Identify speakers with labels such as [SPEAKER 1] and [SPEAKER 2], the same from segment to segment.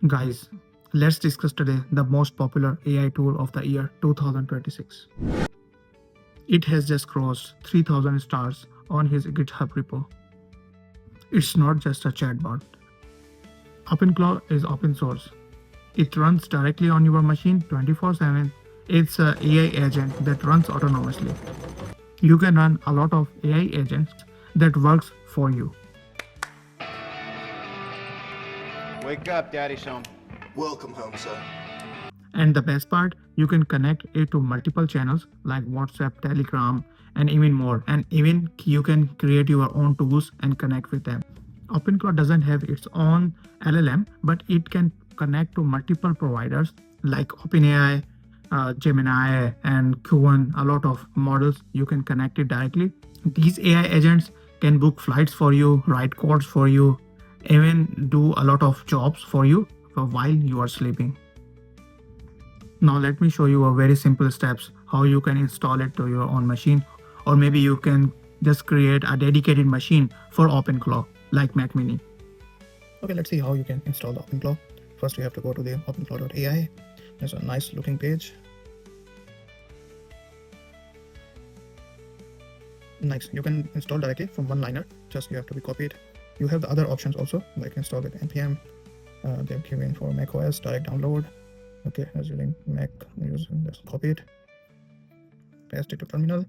[SPEAKER 1] Guys, let's discuss today the most popular AI tool of the year 2026. It has just crossed 3000 stars on his GitHub repo. It's not just a chatbot. OpenClaw is open source. It runs directly on your machine 24/7. It's an AI agent that runs autonomously. You can run a lot of AI agents that works for you.
[SPEAKER 2] Wake up, Daddy's home.
[SPEAKER 3] Welcome home, sir.
[SPEAKER 1] And the best part, you can connect it to multiple channels like WhatsApp, Telegram, and even more. And even you can create your own tools and connect with them. OpenClaw doesn't have its own LLM, but it can connect to multiple providers like OpenAI, Gemini, and Q1. A lot of models you can connect it directly. These AI agents can book flights for you, write codes for you, even do a lot of jobs for you while you are sleeping. Now let me show you a very simple steps how you can install it to your own machine, or maybe you can just create a dedicated machine for OpenClaw like Mac Mini. Okay, let's see how you can install the OpenClaw. First you have to go to the openclaw.ai. There's a nice looking page. Nice, you can install directly from one liner, just you have to be copied. You have the other options also, like install with npm. They're given for Mac OS direct download. Okay, as using Mac, just copy it, paste it to terminal,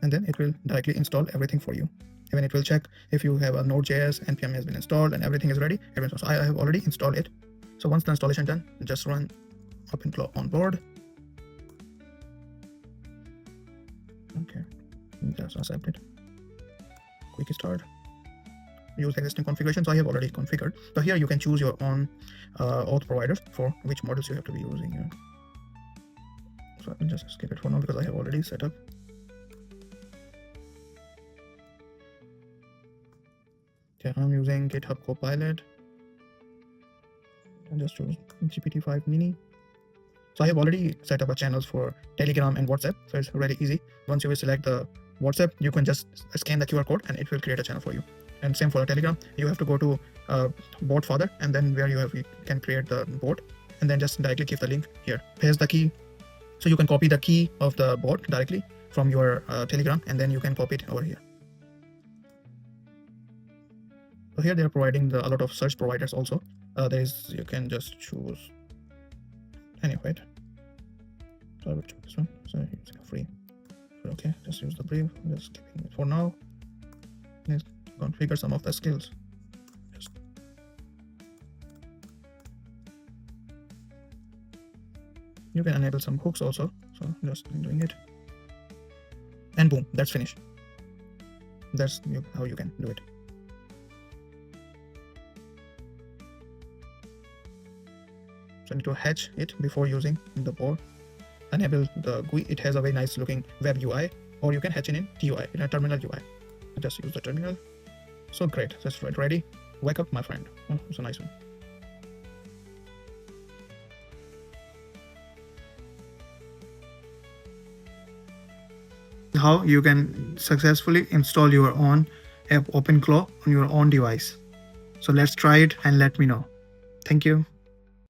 [SPEAKER 1] and then it will directly install everything for you. Even it will check if you have a Node.js, npm has been installed, and everything is ready. So I have already installed it. So once the installation done, just run OpenClaw on board. Okay, just accept it. Quick start. Use existing configuration. So I have already configured. So here you can choose your own auth providers for which models you have to be using here. So I will just skip it for now because I have already set up. Okay, I'm using GitHub Copilot. And just choose GPT-5 Mini. So I have already set up a channels for Telegram and WhatsApp. So it's really easy. Once you will select the WhatsApp, you can just scan the QR code and it will create a channel for you. And same for Telegram, you have to go to bot father, and then where you can create the bot, and then just directly give the link here. Paste the key. So you can copy the key of the bot directly from your Telegram, and then you can copy it over here. So here they are providing a lot of search providers also. You can just choose any. Wait. So I will choose this one. So it's free. Okay, just use the brief. Just keeping it for now. Let's configure some of the skills. You can enable some hooks also. So just doing it. And boom, that's finished. That's how you can do it. So I need to hatch it before using the board. Enable the GUI. It has a very nice looking web UI, or you can hatch it in TUI, in a terminal UI. Just use the terminal. So great, just right, ready. Wake up, my friend. Oh, it's a nice one. How you can successfully install your own app OpenClaw on your own device. So let's try it and let me know. Thank you.